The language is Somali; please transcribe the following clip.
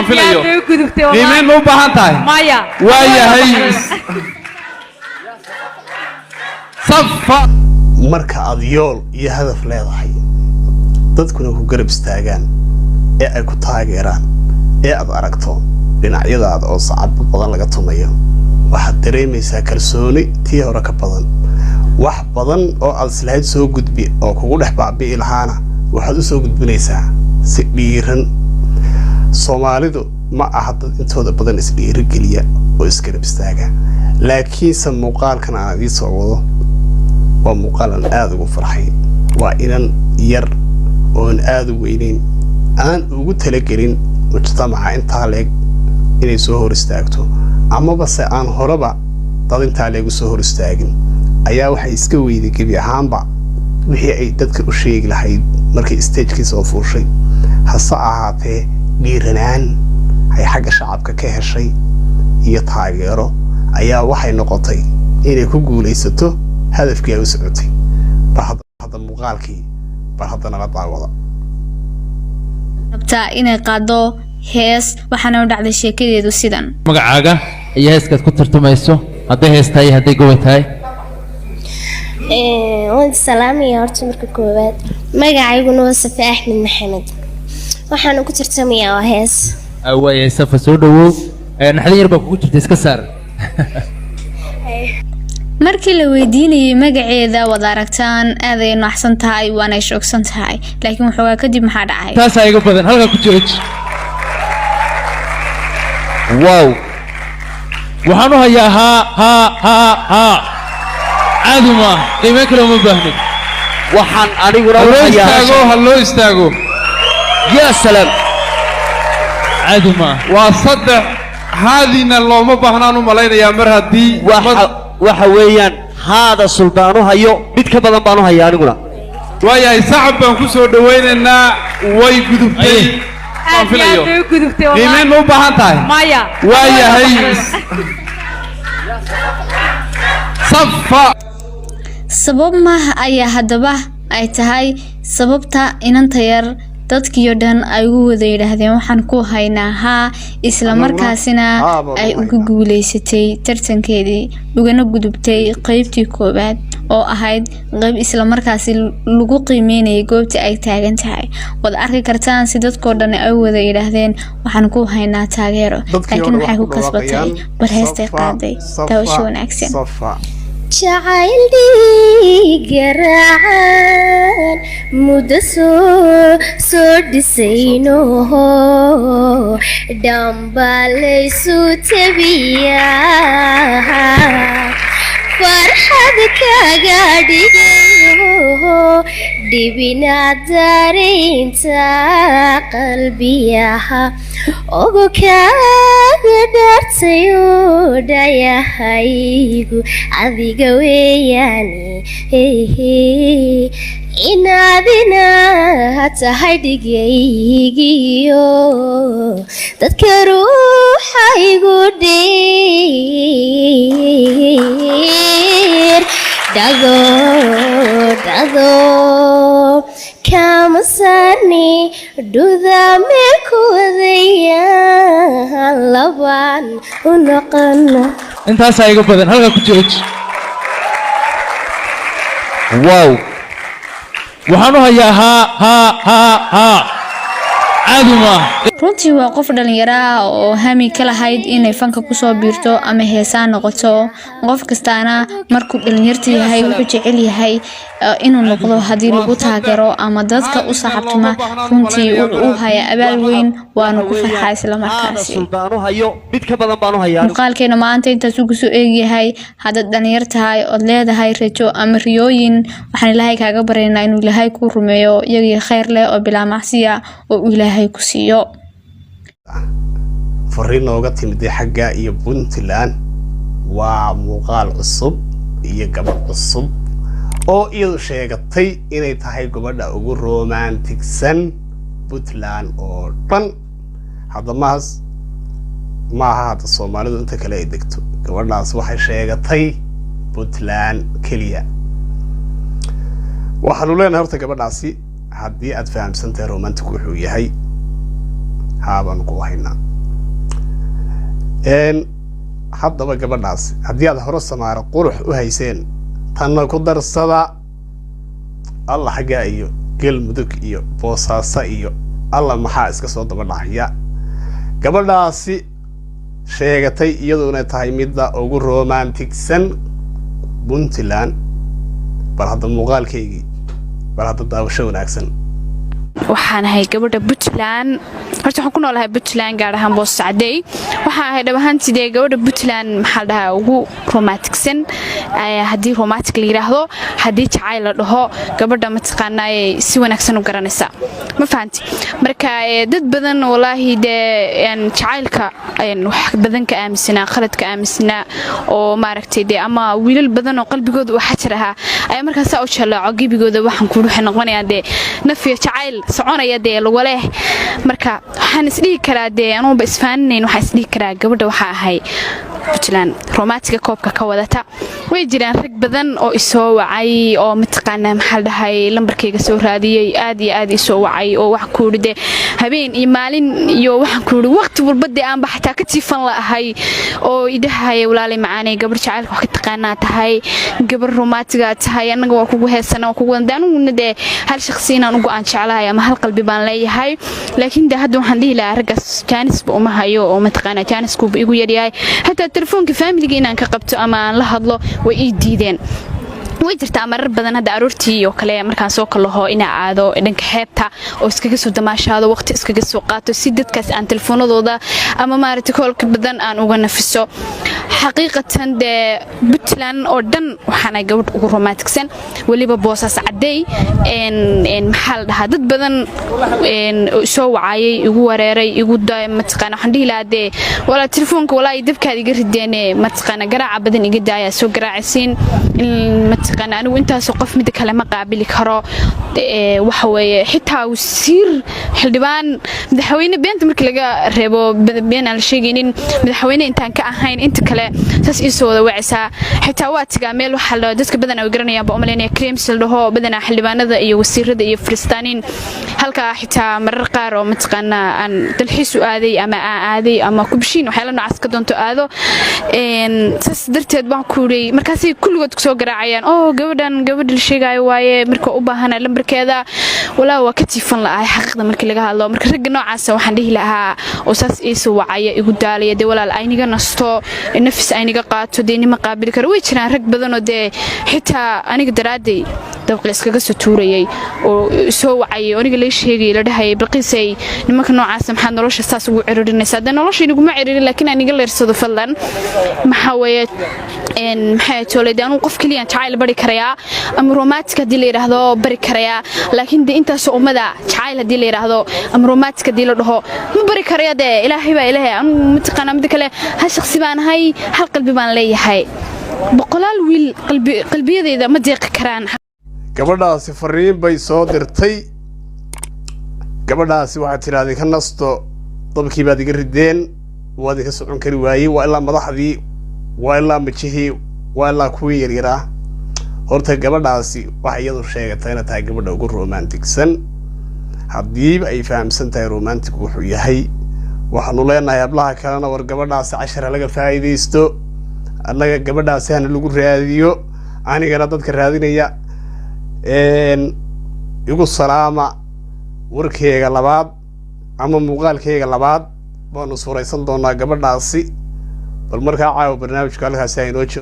filayo qiimeyn ma u baahan tahay maya waayahay safa marka aad yool iyo hadaf leedahay dadkuna ku garab istaagaan ee ay ku taageeraan ee aad aragto dhinacyadaada oo sacab badan laga tumayo waxaad dareemaysaa kalsooni tii hore ka badan wax badan oo aad islahayd soo gudbi oo kugu dhex baabi'i lahaana waxaad u soo gudbinaysaa si dhiiran Soomaalidu ma aha dad intooda badan isdhiiri geliya oo isgarab istaaga laakiinse muuqaalkan aan idin soo wado waa muuqaalan aad ugu farxay waa inan yar oo aad u weynayn aan ugu talagelin mujtamaca intaa leeg inay soo hor istaagto ama base aan horeba dad intaa leeg soo hor istaagin ayaa waxay iska weyday gebi ahaanba wixii ay dadka u sheegi lahayd markay stage-kiisa oo fuushay hase ahaatee dhiiranaan ay xagga shacabka ka heshay iyo taageero ayaa waxay noqotay inay ku guulaysato hadafkii ay u socotay hadda muuqaalkii bal hadda nala daawada rabtaa inay qaado hees waxaana u dhacday sheekadeedu sidan magacaaga iyo heeskaad ku tartamayso hadday heestahay hadday gobol tahay waan salaamaya horta marka koowaad magacayguna waa Safa Axmed Maxamed waxaan ku tartamayaa waa hees away Safa soo dhawow naxdin yar baa kugu jirtay iska saar markii la weydiinayay magaceeda wada aragtaan aad ay naxsan tahay waana shoogsan tahay laakiin wuxuu kadib maxaa dhacay taas ay iga badan halka ku jooj wow waxaan u hayaa ha aduma qiime kale uma baahnin waxaan aniguna u hayaa hallo istaago ya salaam aduma waa saddex haadina looma baahnaan u malaynayaa mar hadii waxa weeyaan haada suldaanu hayo mid ka badan baan u hayaa aniguna waayahay sacab baan ku soo dhaweynaynaa way gudubtay waan filayo qiimeyn ma u baahan tahay maya waayahay safa sabab ma ayaa hadaba ay tahay sababta inanta yar dadkii dhan ay ugu wada yiraahdeen waxaan ku haynaa ha isla markaasina ay ugu guuleysatay tartankeedii ugana gudubtay qaybtii koobaad oo ahayd qayb isla markaas lagu qiimeeyay goobta ay taagan tahay wada arki kartaan si dadkoo dhan ay wada yiraahdeen waxaan ku haynaa taageero laakiin waxay ku kasbatay bal heestay qaaday taasho wanaagsan jacayl dhiigaracan muddo soo dhisayno dhambalaysu tabiyaa farxad kaga dhigayo dhibinaad dareenta qalbiyaha ogo kaaga dhaartayo dhayahaygu adiga weeyaane inaadina tahay dhigaygiyo dadka ruuxaygu dheer dhado kama saarni dhuda meel ku wadayaan labaan u noqona intaas ay iga badan halka ku jooj wow waxaan u hayaa ha aduma runtii waa qof dhalinyaro ah oo hami ka lahayd inay fanka ku soo biirto ama heesaan noqoto qof kastaana markuu dhalinyarta yahay wuxuu jecel yahay inuu noqdo hadii lagu taageero ama dadka u saaxabtuma runtii uu haya abaal weyn waana ku farxaa isla markaasi suldaanu hayo mid ka badan baan u hayaa muuqaalkeena maanta intaas ugu soo eegyahay hadda dhalinyar tahay oo leedahay rajo ama riyooyin waxaan ilaahay kaaga bareenaa inuu ilaahay ku rumeeyo iyagii khayr leh oo bilaa macsiya oo ilaahay ku siiyo fariin nooga timid xagga iyo Puntland waa muuqaal cusub iyo gabadh cusub oo iyadu sheegatay inay tahay gabadha ugu romanticsan Puntland oo dhan hadda ma aha hadda Soomaalidu inta kale ay degto gabadhaas waxay sheegatay Puntland kaliya waxaan u leenahay horta gabadhaasi haddii aad fahamsantahay romantic wuxuu yahay haabaan ku haynaa haddaba gabadhaas haddii aad hore samaaro qurux u hayseen tanna ku darsada alla xaggaa iyo galmudug iyo boosaaso iyo alla maxaa iska soo daba dhacaya gabadhaasi sheegatay iyaduna tahay midda ugu romanticsan Puntland bal hadda muuqaalkeygii bal hadda daawasho wanaagsan waxaan ahay gabadha Puntland horta waxaan ku noolahay Puntland gaar ahaan Boosaaday waxaan ahay dhabahan sidee gabadha Puntland maxaa dhahaa ugu romanticsan hadii romantic la yiraahdo hadii jacayl la dhaho gabadha ma taqaanay si wanaagsan u garanaysa ma fahanti marka dad badan wallahi jacaylka wax badan ka aaminsanaa khalad ka aaminsanaa oo maaragtay ama wiilal badan oo qalbigooda waxa jiraha ay markaas u jallaaco gibigooda waxaan ku ruuxay noqonayaa nafiya jacayl soconaya lagu leh marka waxaan isdhihi karaa anoo ba isfaaninayn waxaan isdhihi karaa gabadha waxa ahay Puntland romantic koobka ka wadata way jiraan rag badan oo isoo wacay oo mataqaanaa maxaa dhahay lambarkayga soo raadiyay aad iyo aad isoo wacay oo wax ku yiri habeen iyo maalin iyo waxaan ku yiri waqti walba aan baxtaa ka tiifan laahay oo idahay walaalay macaanay gabar jacaylka wax ka taqaanaa tahay gabar romantic tahay anaga waa kugu heesana oo kugu wadaan hal shakhsiyan aan ugu aan jeclahay ama hal qalbi baan leeyahay laakiin hadda waxaan dhihi lahaa ragaas jaanis ba uma hayo oo mataqaanaa jaanisku igu yaryahay hatta telefoonka family-ga inaan ka qabto ama aan la hadlo way ii diideen way jirtaa marar badan hadda aroortii oo kale markaan soo kalaho ina aado dhanka xeebta oo iskaga soo damaashaado waqti iskaga soo qaato si dadkaas aan telefoonadooda ama maaragtay koolka badan aan uga nafiso xaqiiqatan Puntland oo dhan waxaan ay gabadh ugu romanticsan waliba Boosaas caday maxaa la dhahaa dad badan soo wacayay igu wareeray igu mataqaana waxaan dhihi lahaa wala telefoonka wala dabkaad iga rideen mataqaana garaaca badan iga daaya soo garaacaysiin mataqaana anigu intaas qof mid kale ma qaabili karo waxa weeye xitaa wasiir xildhibaan madaxweyne beenta markii laga reebo been aan la sheegaynin madaxweyne intaan ka ahayn inta kale taas isoo wada wacaysaa xitaa waa tigaa meel waxa la dadka badan ay garanayaan ba umaleynaya creams la dhaho badan xildhibaanada iyo wasiirada iyo firistaaniin halka xitaa marar qaar oo mataqaana aan dalxiis u aaday ama aaday ama kubshiin waxa la noocaas ka doonto aado taas darteed baan ku yiri markaas kulligood soo garaacayaan oo gabadhan gabadh la sheegayo waaye marka u baahan lambarkeeda walaa waa ka tiifan laahay xaqiiqda markii laga hadlo marka rag noocaas waxaan dhihi lahaa oo saas isoo wacaya igu daalaya walaal ayniga nasto nafis ayniga qaato nima qaabili karo way jiraan rag badan oo xitaa aniga daraaday dabqil iskaga soo tuurayay oo soo wacay aniga la sheegay la dhahay balqisay nimanka noocaas maxaa nolosha saas ugu ciriirinaysa nolosha inaguma ciriirin laakiin aniga leersado fadlan maxaa weeye maxay tooleedaan qof kaliya jacayl bari karaya ama romantic hadii la yiraahdo bari karaya laakiin intaas ummada jacayl hadii la yiraahdo ama romantic hadii la dhaho ma bari karaya ilaahay baa ilaahay anu mataqaana mid kale ha shakhsi baan ahay hal qalbi baan leeyahay boqolaal wiil qalbiyadeyda ma deeqi karaan gabadhaasi fariin bay soo dirtay gabadhaasi waxa tiraahday ka nasto dabkii baad iga rideen waad iga socon kari waayay waa ilaa madaxdii waa ilaa majihii waa ilaa kuwii yaryaraa horta gabadhaasi waxa iyadu sheegatay inay tahay gabadha ugu romanticsan haddiiba ay fahamsan tahay romantic wuxuu yahay waxaanu leenahay hablaha kalena war gabadhaasi cashar laga faa'iideysto annaga gabadhaasi hana lagu raadiyo anigana dadka raadinaya igu salaama warkeyga labaad ama muuqaalkeyga labaad baanu suuraysan doonaa gabadhaasi bal markaa caawa barnaamijka halkaasi ay noo